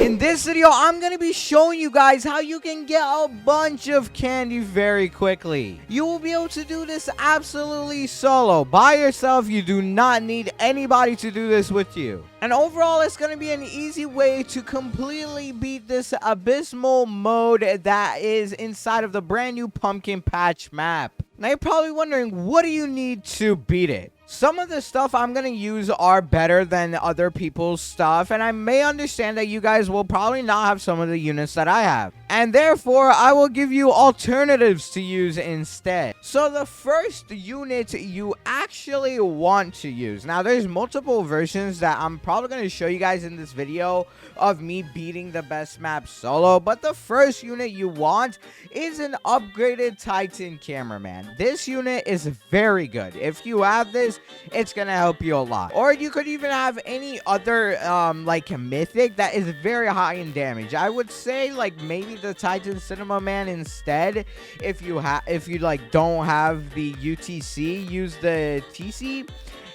In this video, I'm going to be showing you guys how you can get a bunch of candy very quickly. You will be able to do this absolutely solo. By yourself, you do not need anybody to do this with you. And overall, it's going to be an easy way to completely beat this abysmal mode that is inside of the brand new pumpkin patch map. Now, you're probably wondering, what do you need to beat it? Some of the stuff I'm going to use are better than other people's stuff, and I may understand that you guys will probably not have some of the units that I have. And therefore, I will give you alternatives to use instead. So the first unit you actually want to use. Now, there's multiple versions that I'm probably going to show you guys in this video of me beating the best map solo. But the first unit you want is an upgraded Titan cameraman. This unit is very good. If you have this, it's going to help you a lot. Or you could even have any other like mythic that is very high in damage. I would say like maybe the Titan Cinema Man instead. If you like don't have the UTC, use the TC.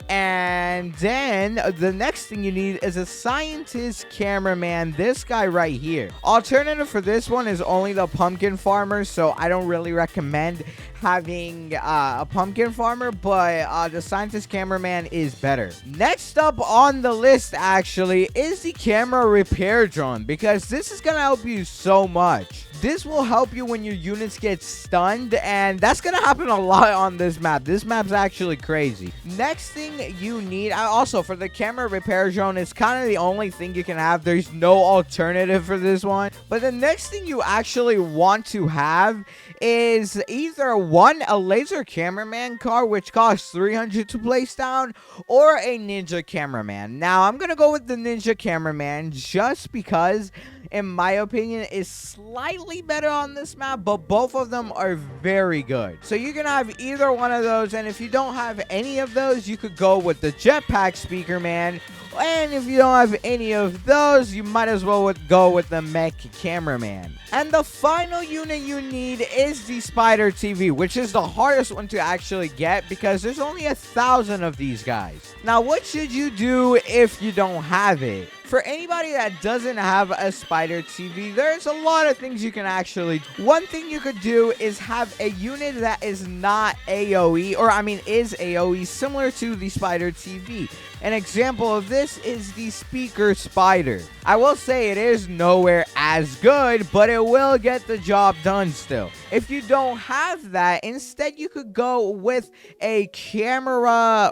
And then the next thing you need is a scientist cameraman, this guy right here. Alternative for this one is only the pumpkin farmer, so I don't really recommend having a pumpkin farmer, but the scientist cameraman is better. Next up on the list actually is the camera repair drone, because this is gonna help you so much. This will help you when your units get stunned, and that's gonna happen a lot on this map. This map's actually crazy. Next thing you need, also for the camera repair drone, it's kind of the only thing you can have. There's no alternative for this one. But the next thing you actually want to have is either a laser cameraman car, which costs 300 to place down, or a ninja cameraman. Now, I'm gonna go with the ninja cameraman just because, in my opinion, is slightly better on this map, but both of them are very good. So you can have either one of those, and if you don't have any of those, you could go with the jetpack speaker man. And if you don't have any of those, you might as well go with the mech cameraman. And the final unit you need is the spider TV, which is the hardest one to actually get because there's only 1,000 of these guys. Now, what should you do if you don't have it? For anybody that doesn't have a spider TV, there's a lot of things you can actually do. One thing you could do is have a unit that is not AoE, or I mean is AoE, similar to the spider TV. An example of this is the speaker spider. I will say it is nowhere as good, but it will get the job done still. If you don't have that, instead you could go with a camera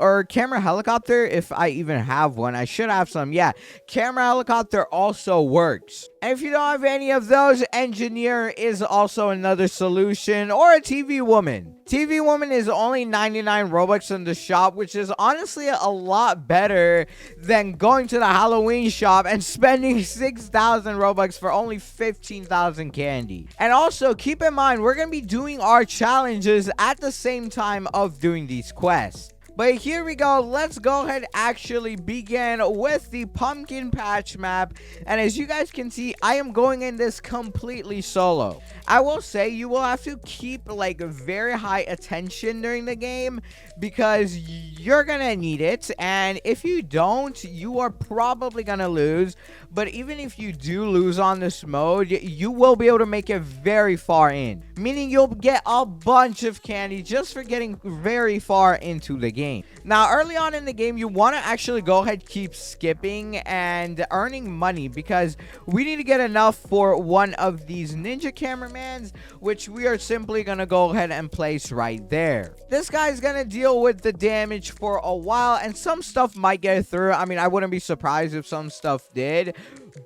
helicopter. If I even have one, I should have some. Yeah, camera helicopter also works. And if you don't have any of those, engineer is also another solution, or a TV woman. TV woman is only 99 Robux in the shop, which is honestly a lot better than going to the Halloween shop and spending 6,000 Robux for only 15,000 candy. And also keep in mind, we're going to be doing our challenges at the same time of doing these quests. But here we go. Let's go ahead and actually begin with the pumpkin patch map. And as you guys can see, I am going in this completely solo. I will say you will have to keep like very high attention during the game because you're gonna need it. And if you don't, you are probably gonna lose. But even if you do lose on this mode, you will be able to make it very far in. Meaning you'll get a bunch of candy just for getting very far into the game. Now, early on in the game, you want to actually go ahead, keep skipping and earning money because we need to get enough for one of these ninja cameramans, which we are simply going to go ahead and place right there. This guy's going to deal with the damage for a while, and some stuff might get through. I mean, I wouldn't be surprised if some stuff did.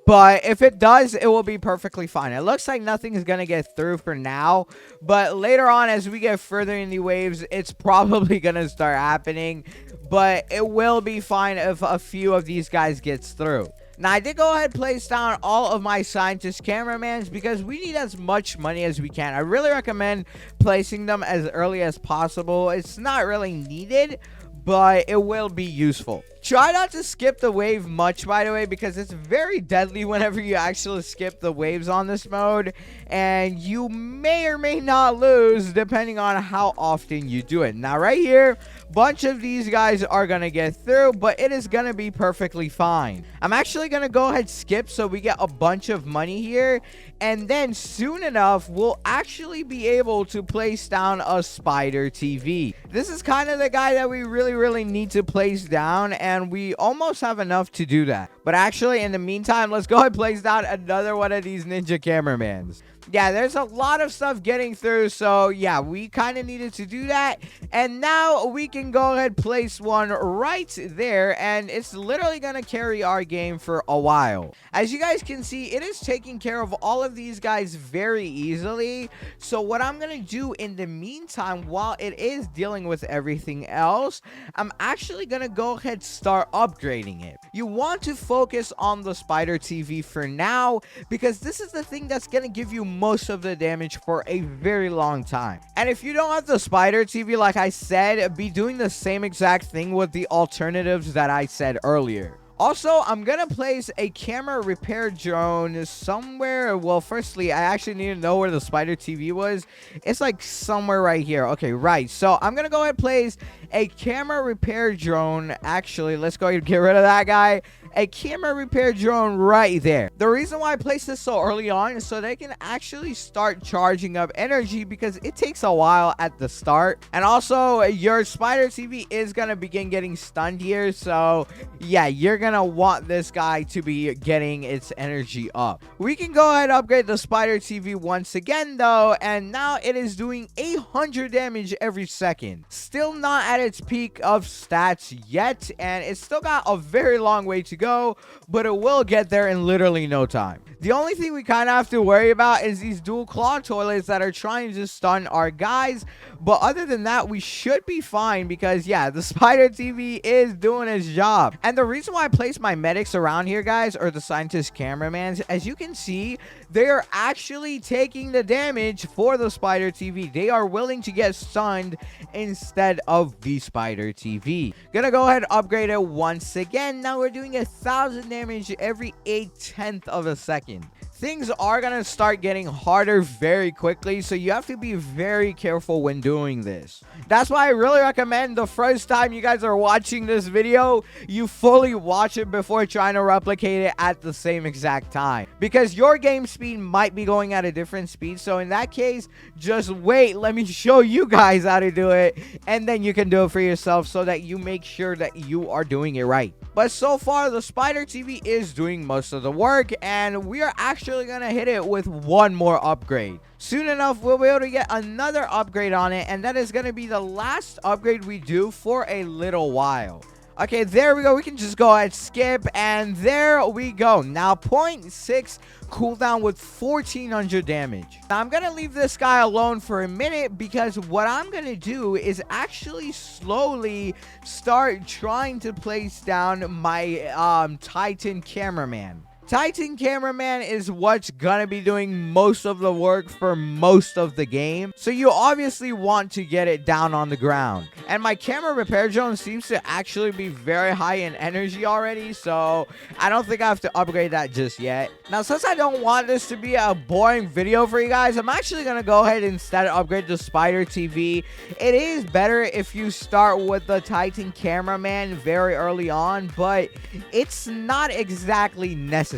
But if it does, it will be perfectly fine. It looks like nothing is going to get through for now. But later on, as we get further in the waves, it's probably going to start happening. But it will be fine if a few of these guys gets through. Now, I did go ahead and place down all of my scientist cameramans because we need as much money as we can. I really recommend placing them as early as possible. It's not really needed, but it will be useful. Try not to skip the wave much, by the way, because it's very deadly whenever you actually skip the waves on this mode, and you may or may not lose depending on how often you do it. Now right here, bunch of these guys are gonna get through, but it is gonna be perfectly fine. I'm actually gonna go ahead skip so we get a bunch of money here, and then soon enough we'll actually be able to place down a spider TV. This is kind of the guy that we really need to place down, and we almost have enough to do that. But actually, in the meantime, let's go ahead and place down another one of these ninja cameramans. Yeah, there's a lot of stuff getting through, so yeah, we kind of needed to do that. And now we can go ahead place one right there, and it's literally gonna carry our game for a while. As you guys can see, it is taking care of all of these guys very easily. So what I'm gonna do in the meantime, while it is dealing with everything else, I'm actually gonna go ahead start upgrading it. You want to focus on the spider TV for now, because this is the thing that's gonna give you most of the damage for a very long time. And if you don't have the spider TV, like I said, be doing the same exact thing with the alternatives that I said earlier. Also, I'm gonna place a camera repair drone somewhere. Well, firstly, I actually need to know where the spider TV was. It's like somewhere right here. Okay, right. So I'm gonna go ahead and place a camera repair drone. Actually, let's go ahead and get rid of that guy. A camera repair drone right there. The reason why I placed this so early on is so they can actually start charging up energy, because it takes a while at the start. And also, your spider TV is gonna begin getting stunned here, so yeah, you're gonna want this guy to be getting its energy up. We can go ahead and upgrade the spider TV once again though, and now it is doing 800 damage every second. Still not at its peak of stats yet, and it's still got a very long way to go, but it will get there in literally no time. The only thing we kind of have to worry about is these dual claw toilets that are trying to stun our guys, but other than that, we should be fine, because yeah, the spider TV is doing its job. And the reason why I place my medics around here, guys, or the scientist cameramans, as you can see, they are actually taking the damage for the spider TV. They are willing to get stunned instead of the spider TV. Gonna go ahead and upgrade it once again. Now we're doing 1,000 damage every 1/8 of a second. Things are gonna start getting harder very quickly, so you have to be very careful when doing this. That's why I really recommend the first time you guys are watching this video, you fully watch it before trying to replicate it at the same exact time, because your game speed might be going at a different speed. So in that case, just wait, let me show you guys how to do it, and then you can do it for yourself, so that you make sure that you are doing it right. But so far, the spider TV is doing most of the work, and we are actually gonna hit it with one more upgrade. Soon enough, we'll be able to get another upgrade on it, and that is gonna be the last upgrade we do for a little while. Okay, there we go. We can just go ahead, skip, and there we go. Now, 0.6 cooldown with 1,400 damage. Now, I'm going to leave this guy alone for a minute, because what I'm going to do is actually slowly start trying to place down my Titan cameraman. Titan cameraman is what's gonna be doing most of the work for most of the game, so you obviously want to get it down on the ground. And my camera repair drone seems to actually be very high in energy already, so I don't think I have to upgrade that just yet. Now, since I don't want this to be a boring video for you guys, I'm actually gonna go ahead and instead upgrade the spider TV. It is better if you start with the Titan cameraman very early on, but it's not exactly necessary.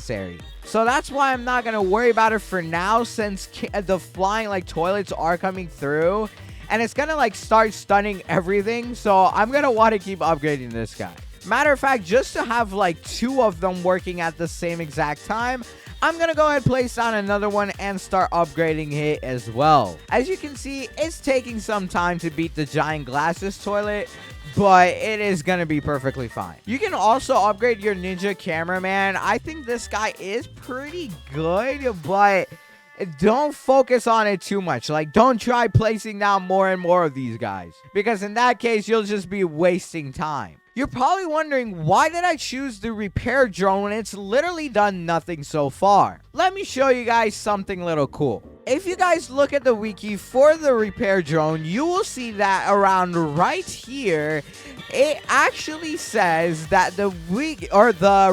So that's why I'm not gonna worry about it for now, since the flying like toilets are coming through, and it's gonna like start stunning everything. So I'm gonna want to keep upgrading this guy. Matter of fact, just to have like 2 of them working at the same exact time, I'm gonna go ahead and place down another one and start upgrading it as well. As you can see, it's taking some time to beat the giant glasses toilet, but it is gonna be perfectly fine. You can also upgrade your ninja cameraman. I think this guy is pretty good, but don't focus on it too much. Like, don't try placing down more and more of these guys, because in that case, you'll just be wasting time. You're probably wondering, why did I choose the repair drone when it's literally done nothing so far? Let me show you guys something little cool. If you guys look at the wiki for the repair drone, you will see that around right here, it actually says that the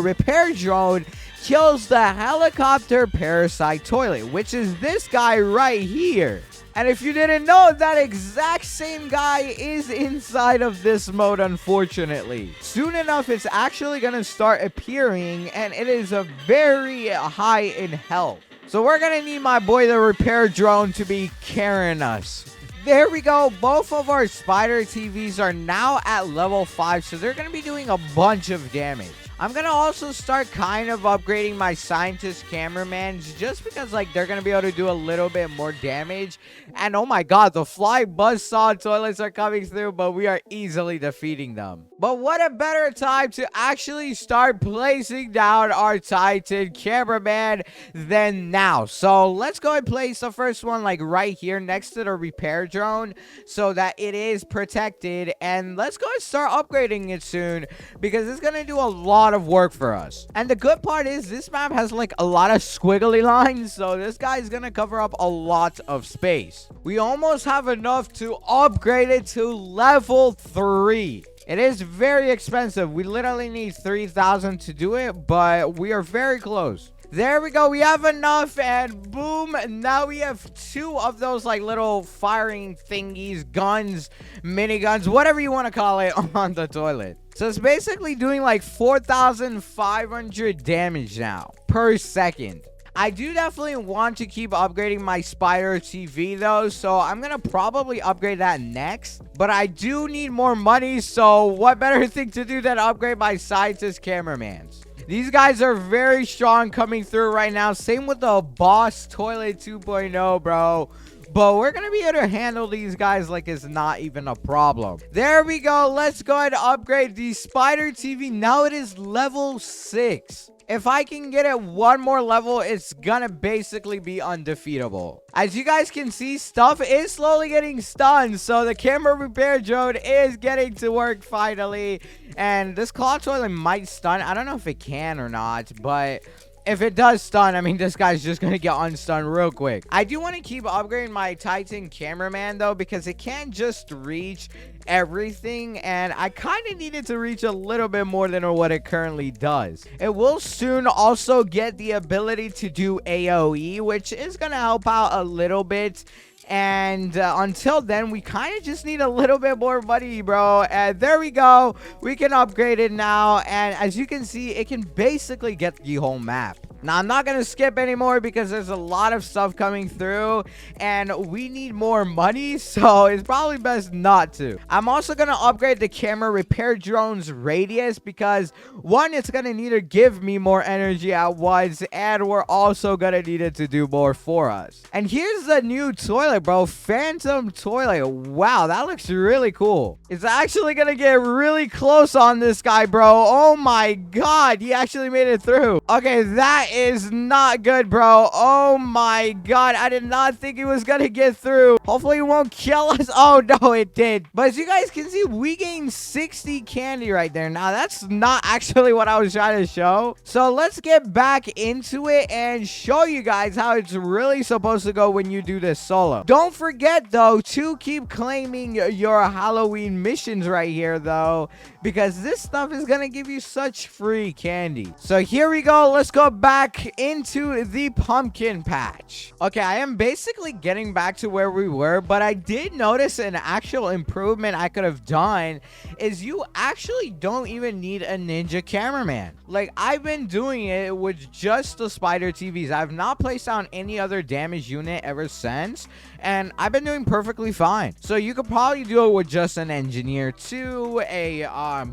repair drone kills the helicopter parasite toilet, which is this guy right here. And if you didn't know, that exact same guy is inside of this mode, unfortunately. Soon enough, it's actually going to start appearing, and it is a very high in health. So we're going to need my boy, the repair drone, to be carrying us. There we go. Both of our spider TVs are now at level 5, so they're going to be doing a bunch of damage. I'm going to also start kind of upgrading my scientist cameramans just because, like, they're going to be able to do a little bit more damage. And, oh my god, the fly buzzsaw toilets are coming through, but we are easily defeating them. But what a better time to actually start placing down our Titan cameraman than now. So, let's go and place the first one, like, right here next to the repair drone so that it is protected. And let's go and start upgrading it soon because it's going to do a lot of work for us. And the good part is this map has like a lot of squiggly lines, so this guy is gonna cover up a lot of space. We almost have enough to upgrade it to level 3. It is very expensive. We literally need 3,000 to do it, but we are very close. There we go. We have enough, and boom, now we have 2 of those like little firing thingies, guns, miniguns, whatever you want to call it, on the toilet. So it's basically doing like 4,500 damage now per second. I do definitely want to keep upgrading my spider TV though, so I'm gonna probably upgrade that next. But I do need more money, so what better thing to do than upgrade my scientist cameramans? These guys are very strong coming through right now. Same with the boss toilet 2.0, bro. But we're going to be able to handle these guys like it's not even a problem. There we go. Let's go ahead and upgrade the spider TV. Now it is level 6. If I can get it one more level, it's gonna basically be undefeatable. As you guys can see, stuff is slowly getting stunned, so the camera repair drone is getting to work finally. And this claw toilet might stun. I don't know if it can or not, but if it does stun, I mean, this guy's just gonna get unstunned real quick. I do want to keep upgrading my Titan cameraman, though, because it can't just reach everything, and I kind of need it to reach a little bit more than what it currently does. It will soon also get the ability to do AoE, which is gonna help out a little bit. And until then, we kind of just need a little bit more money, bro. And there we go. We can upgrade it now. And as you can see, it can basically get the whole map. Now, I'm not going to skip anymore because there's a lot of stuff coming through and we need more money, so it's probably best not to. I'm also going to upgrade the camera repair drone's radius because, one, it's going to need to give me more energy at once, and we're also going to need it to do more for us. And here's the new toilet, bro. Phantom toilet. Wow, that looks really cool. It's actually going to get really close on this guy, bro. Oh my god, he actually made it through. Okay, that is not good, bro. Oh my god, I did not think he was gonna get through. Hopefully it won't kill us. Oh no, it did. But as you guys can see, we gained 60 candy right there. Now that's not actually what I was trying to show, so let's get back into it and show you guys how it's really supposed to go when you do this solo. Don't forget though to keep claiming your Halloween missions right here though, because this stuff is gonna give you such free candy. So here we go. Let's go back into the pumpkin patch. Okay, I am basically getting back to where we were, but I did notice an actual improvement I could have done is you actually don't even need a ninja cameraman. Like, I've been doing it with just the spider TVs. I've not placed down any other damage unit ever since, and I've been doing perfectly fine. So you could probably do it with just an engineer too, a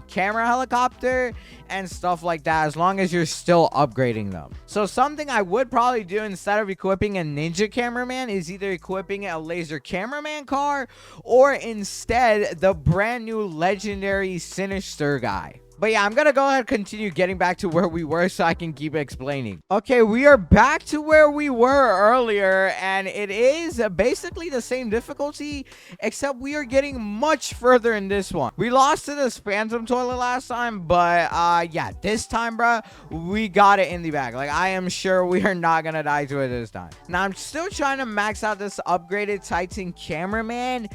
camera helicopter and stuff like that, as long as you're still upgrading them. So something I would probably do instead of equipping a ninja cameraman is either equipping a laser cameraman car or instead the brand new legendary sinister guy. But yeah, I'm gonna go ahead and continue getting back to where we were so I can keep explaining. Okay, we are back to where we were earlier, and it is basically the same difficulty, except we are getting much further in this one. We lost to this phantom toilet last time, but yeah, this time, bruh, we got it in the bag. Like, I am sure we are not gonna die to it this time. Now, I'm still trying to max out this upgraded Titan cameraman,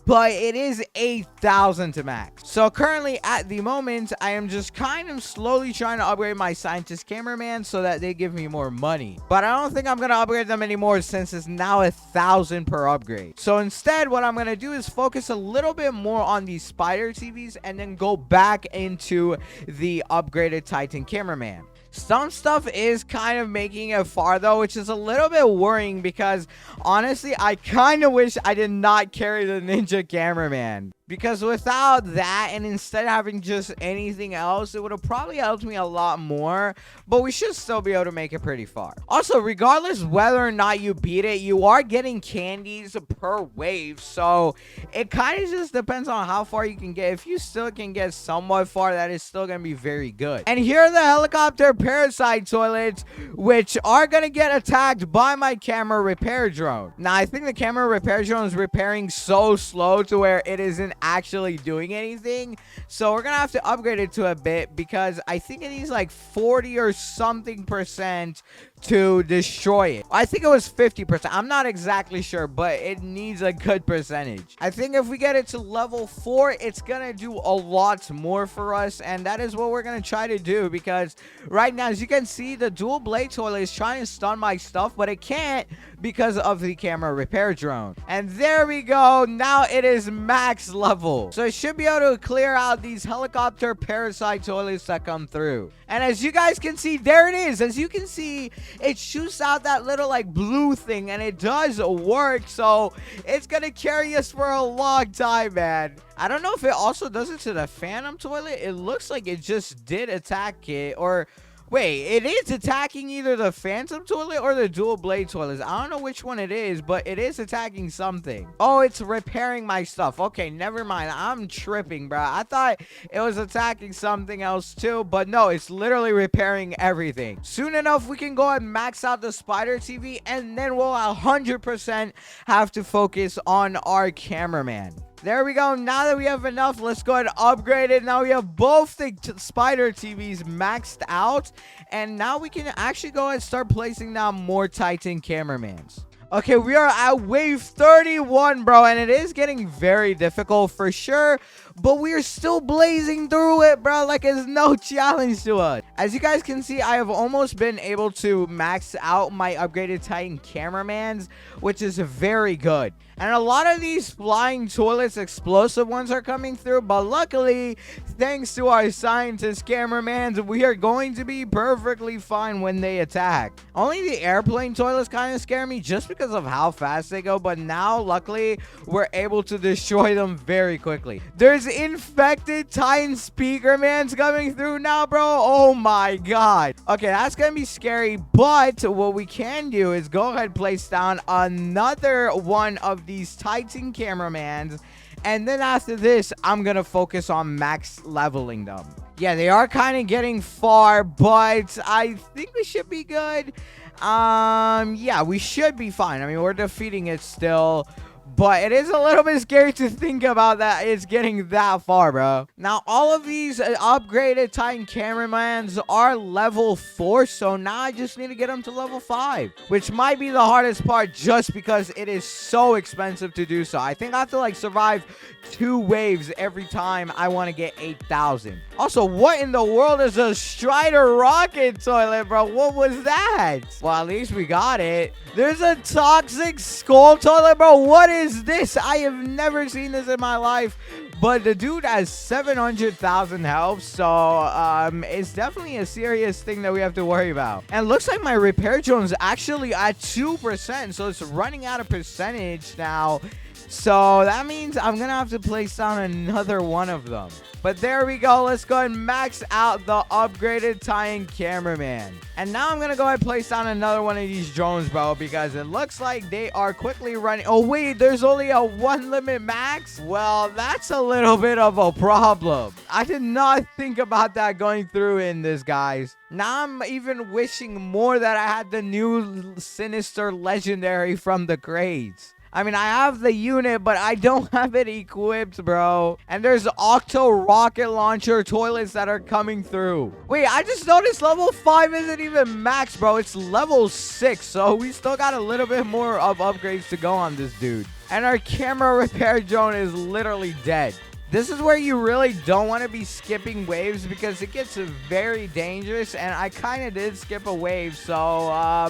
but it is 8,000 to max. So currently at the moment, I am just kind of slowly trying to upgrade my scientist cameraman so that they give me more money. But I don't think I'm gonna upgrade them anymore since it's now 1,000 per upgrade. So instead, what I'm gonna do is focus a little bit more on these spider TVs and then go back into the upgraded Titan cameraman. Some stuff is kind of making it far though, which is a little bit worrying because honestly, I kind of wish I did not carry the ninja cameraman. Because without that, and instead having just anything else, it would have probably helped me a lot more. But we should still be able to make it pretty far. Also, regardless whether or not you beat it, you are getting candies per wave. So it kind of just depends on how far you can get. If you still can get somewhat far, that is still going to be very good. And here are the helicopter parasite toilets, which are going to get attacked by my camera repair drone. Now, I think the camera repair drone is repairing so slow to where it isn't actually doing anything, so we're gonna have to upgrade it to a bit because I think it needs like 40 or something percent to destroy it. I think it was 50%. I'm not exactly sure, but it needs a good percentage. I think if we get it to level 4, it's gonna do a lot more for us, and that is what we're gonna try to do because right now, as you can see, the dual blade toilet is trying to stun my stuff, but it can't because of the camera repair drone. And there we go. Now it is max level, so it should be able to clear out these helicopter parasite toilets that come through. And as you guys can see, there it is. As you can see, it shoots out that little like blue thing, and it does work, so it's gonna carry us for a long time, man. I don't know if it also does it to the phantom toilet. It looks like it just did attack it, or wait, it is attacking either the phantom toilet or the dual blade toilets. I don't know which one it is, but it is attacking something. Oh, it's repairing my stuff. Okay, never mind. I'm tripping, bro. I thought it was attacking something else too, but no, it's literally repairing everything. Soon enough, we can go and max out the spider TV, and then we'll 100% have to focus on our cameraman. There we go. Now that we have enough, let's go ahead and upgrade it. Now we have both the spider TVs maxed out, and now we can actually go ahead and start placing down more Titan cameramans. Okay, we are at wave 31, bro, and it is getting very difficult for sure, but we are still blazing through it, bro, like it's no challenge to us. As you guys can see, I have almost been able to max out my upgraded Titan cameramans, which is very good. And a lot of these flying toilets, explosive ones, are coming through, but luckily, thanks to our scientist cameramans, we are going to be perfectly fine when they attack. Only the airplane toilets kind of scare me just because of how fast they go, but now, luckily, we're able to destroy them very quickly. There's infected Titan speakermans coming through now, bro. Oh my god. Okay, that's gonna be scary, but what we can do is go ahead and place down another one of these Titan cameramans, and then after this, I'm gonna focus on max leveling them. Yeah, they are kind of getting far, but I think we should be good. Yeah, we should be fine. I mean, we're defeating it still, but it is a little bit scary to think about that it's getting that far, bro. Now, all of these upgraded Titan cameramans are level 4, so now I just need to get them to level 5, which might be the hardest part just because it is so expensive to do so. I think I have to, like, survive 2 waves every time I want to get 8,000. Also, what in the world is a Strider rocket toilet, bro? What was that? Well, at least we got it. There's a toxic skull toilet, bro. What is this? I have never seen this in my life. But the dude has 700,000 health, so it's definitely a serious thing that we have to worry about. And it looks like my repair drone is actually at 2%, so it's running out of percentage now. So that means I'm gonna have to place down another one of them. But there we go. Let's go ahead and max out the upgraded Titan cameraman. And now I'm gonna go ahead and place down another one of these drones, bro, because it looks like they are quickly running. Oh wait, there's only a 1 limit max. Well, that's a little little bit of a problem. I did not think about that going through in this, guys. Now I'm even wishing more that I had the new Sinister Legendary from the crates. I mean, I have the unit, but I don't have it equipped, bro. And there's Octo Rocket Launcher toilets that are coming through. Wait, I just noticed level 5 isn't even max, bro. It's level 6, so we still got a little bit more of upgrades to go on this dude. And our camera repair drone is literally dead. This is where you really don't want to be skipping waves because it gets very dangerous. And I kind of did skip a wave, so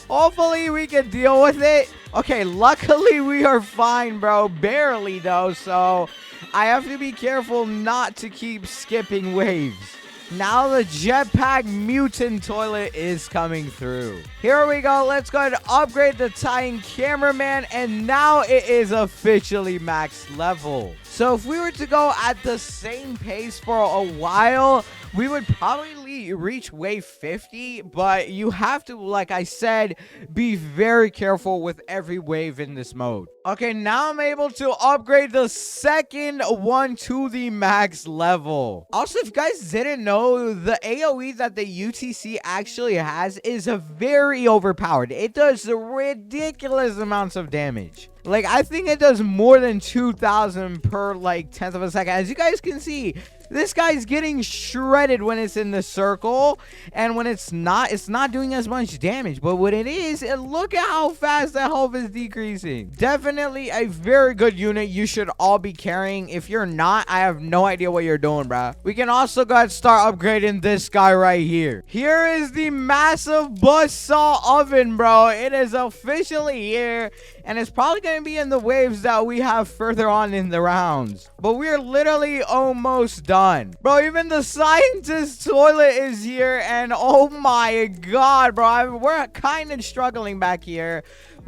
hopefully we can deal with it. Okay, luckily we are fine, bro. Barely, though, so I have to be careful not to keep skipping waves. Now the jetpack mutant toilet is coming through. Here we go. Let's go ahead and upgrade the Titan cameraman, and now it is officially max level. So if we were to go at the same pace for a while, we would probably reach wave 50, but you have to, like I said, be very careful with every wave in this mode. Okay, now I'm able to upgrade the second one to the max level. Also, if you guys didn't know, the AoE that the UTC actually has is very overpowered. It does ridiculous amounts of damage. Like, I think it does more than 2,000 per, like, 10th of a second. As you guys can see, this guy's getting shredded when it's in the circle. And when it's not doing as much damage. But when it is, look at how fast the health is decreasing. Definitely a very good unit you should all be carrying. If you're not, I have no idea what you're doing, bro. We can also go ahead and start upgrading this guy right here. Here is the massive buzzsaw oven, bro. It is officially here. And it's probably going to be in the waves that we have further on in the rounds. But we're literally almost done. Bro, even the scientist toilet is here. And oh my god, bro. We're kind of struggling back here.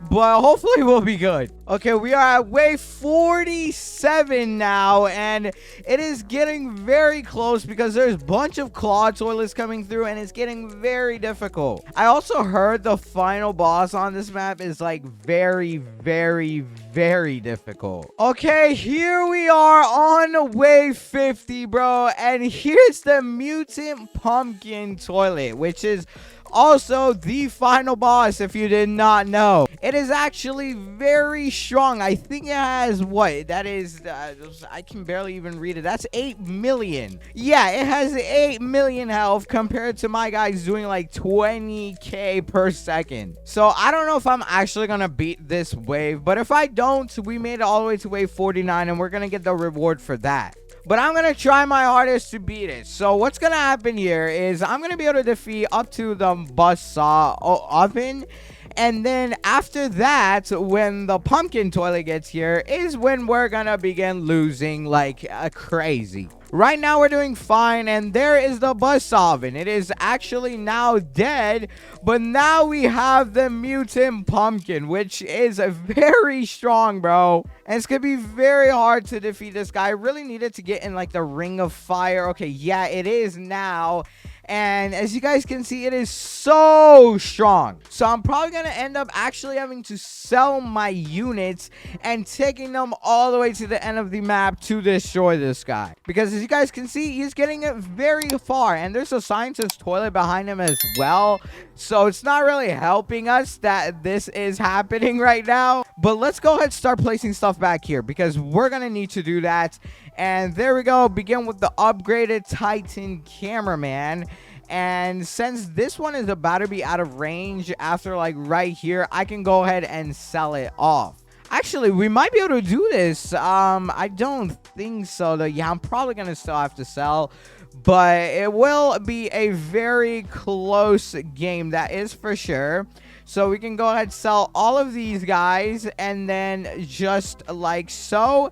But hopefully we'll be good. Okay, we are at wave 47 now. And it is getting very close because there's a bunch of claw toilets coming through. And it's getting very difficult. I also heard the final boss on this map is like very difficult. Okay, here we are on wave 50, bro. And here's the mutant pumpkin toilet, which is also the final boss, if you did not know. It is actually very strong. I think it has what? That is, I can barely even read it. That's 8 million. Yeah, it has 8 million health compared to my guys doing like 20k per second. So I don't know if I'm actually gonna beat this wave, but if I don't, we made it all the way to wave 49 and we're gonna get the reward for that. But I'm going to try my hardest to beat it. So what's going to happen here is I'm going to be able to defeat up to the buzzsaw oven. And then after that, when the pumpkin toilet gets here, is when we're going to begin losing like crazy. Right now, we're doing fine, and there is the buzzsaw oven. It is actually now dead, but now we have the mutant pumpkin, which is very strong, bro. And it's going to be very hard to defeat this guy. I really needed to get in, like, the ring of fire. Okay, yeah, it is now. And as you guys can see, it is so strong. So I'm probably going to end up actually having to sell my units and taking them all the way to the end of the map to destroy this guy. Because as you guys can see, he's getting it very far. And there's a scientist toilet behind him as well. So it's not really helping us that this is happening right now. But let's go ahead and start placing stuff back here because we're going to need to do that. And there we go. Begin with the upgraded Titan cameraman. And since this one is about to be out of range after like right here, I can go ahead and sell it off. Actually, we might be able to do this. I don't think so though. Yeah, I'm probably going to still have to sell. But it will be a very close game. That is for sure. So we can go ahead and sell all of these guys. And then just like so.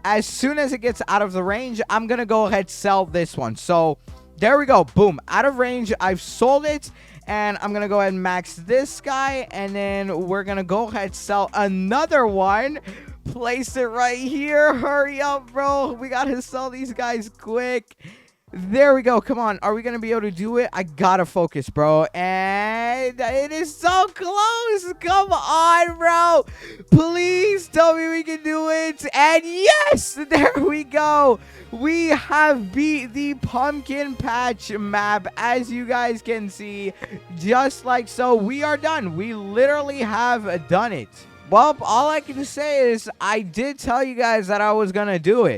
As soon as it gets out of the range, I'm going to go ahead and sell this one. So there we go. Boom. Out of range. I've sold it. And I'm going to go ahead and max this guy. And then we're going to go ahead and sell another one. Place it right here. Hurry up, bro. We got to sell these guys quick. There we go. Come on. Are we going to be able to do it? I got to focus, bro. And it is so close. Come on, bro. Please tell me we can do it. And yes, there we go. We have beat the pumpkin patch map, as you guys can see. Just like so, we are done. We literally have done it. Well, all I can say is I did tell you guys that I was going to do it.